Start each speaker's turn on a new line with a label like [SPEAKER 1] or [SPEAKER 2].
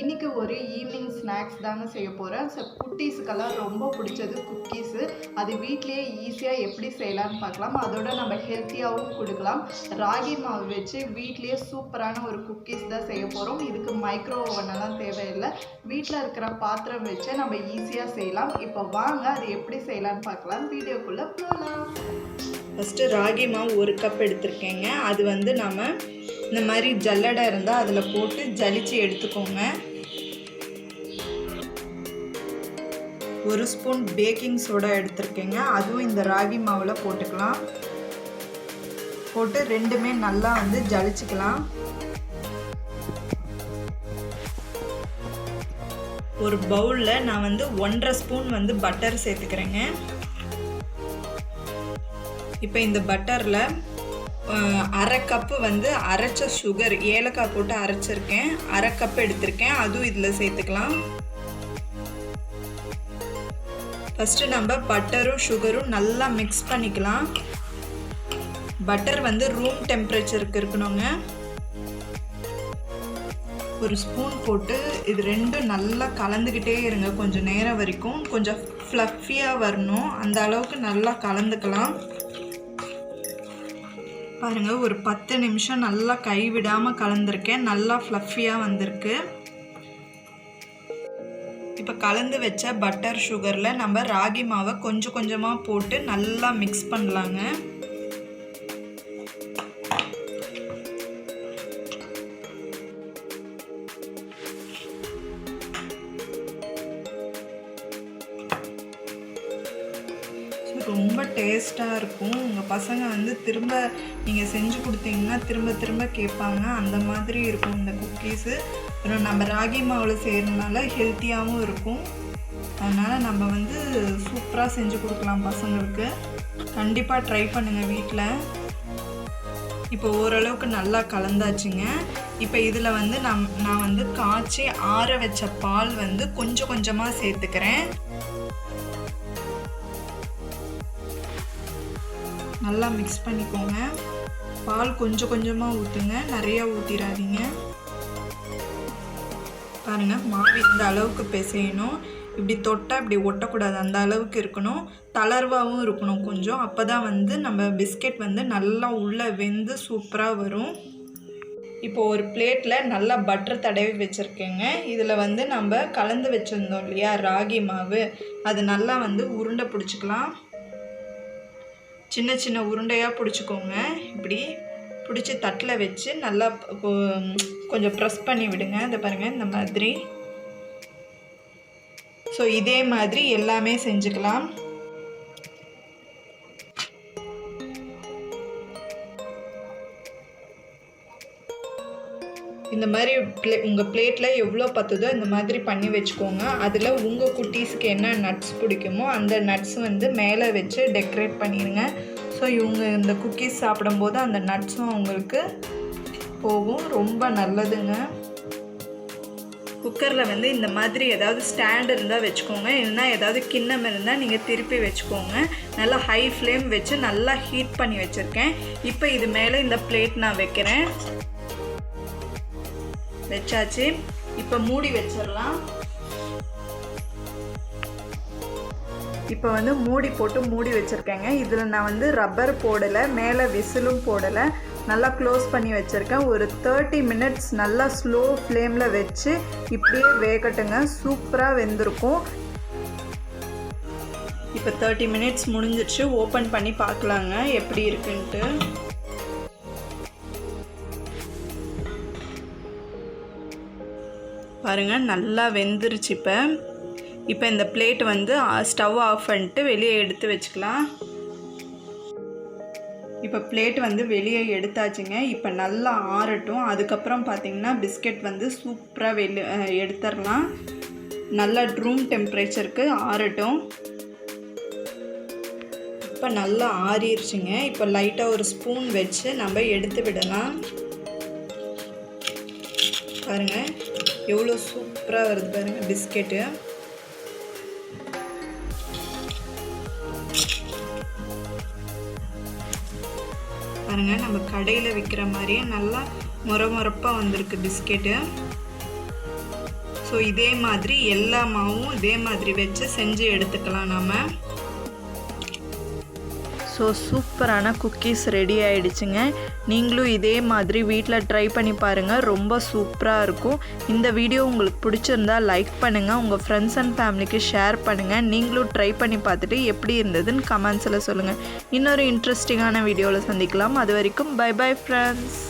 [SPEAKER 1] இன்றைக்கி ஒரு evening snacks தாங்க செய்ய போகிறேன். குட்டீஸுக்கெல்லாம் ரொம்ப பிடிச்சது குக்கீஸு. அது வீட்லேயே ஈஸியாக எப்படி செய்யலான்னு பார்க்கலாம். அதோட நம்ம ஹெல்த்தியாகவும் கொடுக்கலாம். ராகி மாவு வச்சு வீட்லேயே சூப்பரான ஒரு குக்கீஸ் தான் செய்ய போகிறோம். இதுக்கு மைக்ரோ ஓவனெல்லாம் தேவையில்லை. வீட்டில் இருக்கிற பாத்திரம் வச்சு நம்ம ஈஸியாக செய்யலாம். இப்போ வாங்க அது எப்படி செய்யலான்னு பார்க்கலாம். வீடியோக்குள்ளே போகலாம். ஃபஸ்ட்டு ராகி மாவு 1 கப் எடுத்திருக்கேங்க. அது நம்ம இந்த மாதிரி ஜல்லடை இருந்தால் அதில் போட்டு ஜலிச்சு எடுத்துக்கோங்க. 1 ஸ்பூன் பேக்கிங் சோடா எடுத்திருக்கேங்க. அதுவும் இந்த ராகி மாவில் போட்டுக்கலாம். போட்டு ரெண்டுமே நல்லா ஜலிச்சுக்கலாம். ஒரு பவுலில் நான் 1.5 ஸ்பூன் பட்டர் சேர்த்துக்கிறேங்க. இப்போ இந்த பட்டரில் 1/2 கப்பு அரைச்ச சுகர், ஏலக்காய் போட்டு அரைச்சிருக்கேன், 1/2 கப் எடுத்திருக்கேன். அதுவும் இதில் சேர்த்துக்கலாம். ஃபஸ்ட்டு நம்ம பட்டரும் சுகரும் நல்லா மிக்ஸ் பண்ணிக்கலாம். பட்டர் ரூம் டெம்பரேச்சருக்கு இருக்கணுங்க. 1 ஸ்பூன் போட்டு இது ரெண்டும் நல்லா கலந்துக்கிட்டே இருங்க கொஞ்சம் நேரம் வரைக்கும். கொஞ்சம் ஃப்ளஃபியாக வரணும், அந்த அளவுக்கு நல்லா கலந்துக்கலாம். பாருங்கள், ஒரு 10 நிமிஷம் நல்லா கைவிடாமல் கலந்துருக்கேன். நல்லா ஃப்ளஃபியாக வந்திருக்கு. இப்போ கலந்து வச்ச பட்டர் சுகரில் நம்ம ராகி மாவை கொஞ்சம் கொஞ்சமாக போட்டு நல்லா மிக்ஸ் பண்ணலாங்க. ரொம்ப டேஸ்ட்டாக இருக்கும். உங்கள் பசங்க திரும்ப நீங்கள் செஞ்சு கொடுத்தீங்கன்னா திரும்ப திரும்ப கேட்பாங்க. அந்த மாதிரி இருக்கும் இந்த குக்கீஸு. அப்புறம் நம்ம ராகி மாவில் செய்கிறதுனால ஹெல்த்தியாகவும் இருக்கும். அதனால் நம்ம சூப்பராக செஞ்சு கொடுக்கலாம் பசங்களுக்கு. கண்டிப்பாக ட்ரை பண்ணுங்கள் வீட்டில். இப்போ ஓரளவுக்கு நல்லா கலந்தாச்சுங்க. இப்போ இதில் நான் காய்ச்சி ஆற வச்ச பால் கொஞ்சம் கொஞ்சமாக சேர்த்துக்கிறேன். நல்லா மிக்ஸ் பண்ணிக்கோங்க. பால் கொஞ்சம் கொஞ்சமாக ஊற்றுங்க, நிறையா ஊற்றிடாதீங்க. பாருங்கள், மாவு இந்த அளவுக்கு பிசையணும். இப்படி தொட்டால் இப்படி ஒட்டக்கூடாது, அந்த அளவுக்கு இருக்கணும். தளர்வாகவும் இருக்கணும் கொஞ்சம். அப்போ தான் நம்ம பிஸ்கெட் நல்லா உள்ளே வெந்து சூப்பராக வரும். இப்போ ஒரு பிளேட்டில் நல்லா பட்டர் தடவி வச்சுருக்கேங்க. இதில் நம்ம கலந்து வச்சுருந்தோம் இல்லையா ராகி மாவு, அது நல்லா உருண்டை பிடிச்சிக்கலாம். சின்ன சின்ன உருண்டையாக பிடிச்சிக்கோங்க. இப்படி பிடிச்சி தட்டில் வச்சு நல்லா கொஞ்சம் ப்ரெஸ் பண்ணி விடுங்க. இதை பாருங்கள், இந்த மாதிரி. ஸோ இதே மாதிரி எல்லாமே செஞ்சுக்கலாம். இந்த மாதிரி உங்கள் பிளேட்டில் எவ்வளோ பத்துதோ இந்த மாதிரி பண்ணி வச்சுக்கோங்க. அதில் உங்கள் குட்டீஸுக்கு என்ன நட்ஸ் பிடிக்குமோ அந்த நட்ஸ் மேலே வச்சு டெக்கரேட் பண்ணிடுங்க. ஸோ இவங்க இந்த குக்கீஸ் சாப்பிடும்போது அந்த நட்ஸும் அவங்களுக்கு போகும். ரொம்ப நல்லதுங்க. குக்கரில் இந்த மாதிரி ஏதாவது ஸ்டாண்ட் இருந்தால் வச்சுக்கோங்க. இல்லைன்னா ஏதாவது கிண்ணம் இருந்தால் நீங்கள் திருப்பி வச்சுக்கோங்க. நல்லா ஹை ஃப்ளேம் வச்சு நல்லா ஹீட் பண்ணி வச்சுருக்கேன். இப்போ இது மேலே இந்த பிளேட் நான் வைக்கிறேன். வச்சாச்சு. இப்போ மூடி வச்சிடலாம். இப்போ மூடி போட்டு மூடி வச்சுருக்கேங்க. இதில் நான் ரப்பர் போடலை, மேலே விசிலும் போடலை. நல்லா க்ளோஸ் பண்ணி வச்சுருக்கேன். ஒரு 30 மினிட்ஸ் நல்லா ஸ்லோ ஃப்ளேமில் வச்சு இப்படியே வேகட்டுங்க. சூப்பராக வெந்திருக்கும். இப்போ 30 மினிட்ஸ் முடிஞ்சிடுச்சு. ஓப்பன் பண்ணி பார்க்கலாங்க எப்படி இருக்குன்ட்டு. பாருங்கள், நல்லா வெந்துருச்சு. இப்போ இந்த பிளேட் ஸ்டவ் ஆஃப் பண்ணிட்டு வெளியே எடுத்து வச்சுக்கலாம். இப்போ பிளேட் வெளியே எடுத்தாச்சுங்க. இப்போ நல்லா ஆறட்டும். அதுக்கப்புறம் பார்த்திங்கன்னா பிஸ்கெட் சூப்பராக எடுத்துடலாம். நல்லா ரூம் டெம்பரேச்சருக்கு ஆறட்டும். இப்போ நல்லா ஆறிடுச்சுங்க. இப்போ லைட்டாக ஒரு ஸ்பூன் வச்சு நம்ம எடுத்து விடலாம். பாருங்கள், எவ்வளோ சூப்பராக வருது பாருங்கள் பிஸ்கெட்டு. பாருங்கள், நம்ம கடையில் விற்கிற மாதிரியே நல்லா மொரமொரப்பாக வந்திருக்கு பிஸ்கெட்டு. ஸோ இதே மாதிரி எல்லா மாவும் இதே மாதிரி வச்சு செஞ்சு எடுத்துக்கலாம் நம்ம. ஸோ சூப்பரான குக்கீஸ் ரெடி ஆகிடுச்சுங்க. நீங்களும் இதே மாதிரி வீட்டில் ட்ரை பண்ணி பாருங்கள், ரொம்ப சூப்பராக இருக்கும். இந்த வீடியோ உங்களுக்கு பிடிச்சிருந்தா லைக் பண்ணுங்கள், உங்கள் ஃப்ரெண்ட்ஸ் அண்ட் ஃபேமிலிக்கு ஷேர் பண்ணுங்கள். நீங்களும் ட்ரை பண்ணி பார்த்துட்டு எப்படி இருந்ததுன்னு கமெண்ட்ஸில் சொல்லுங்கள். இன்னொரு இன்ட்ரெஸ்டிங்கான வீடியோவில் சந்திக்கலாம். அது வரைக்கும் பை பை ஃப்ரெண்ட்ஸ்.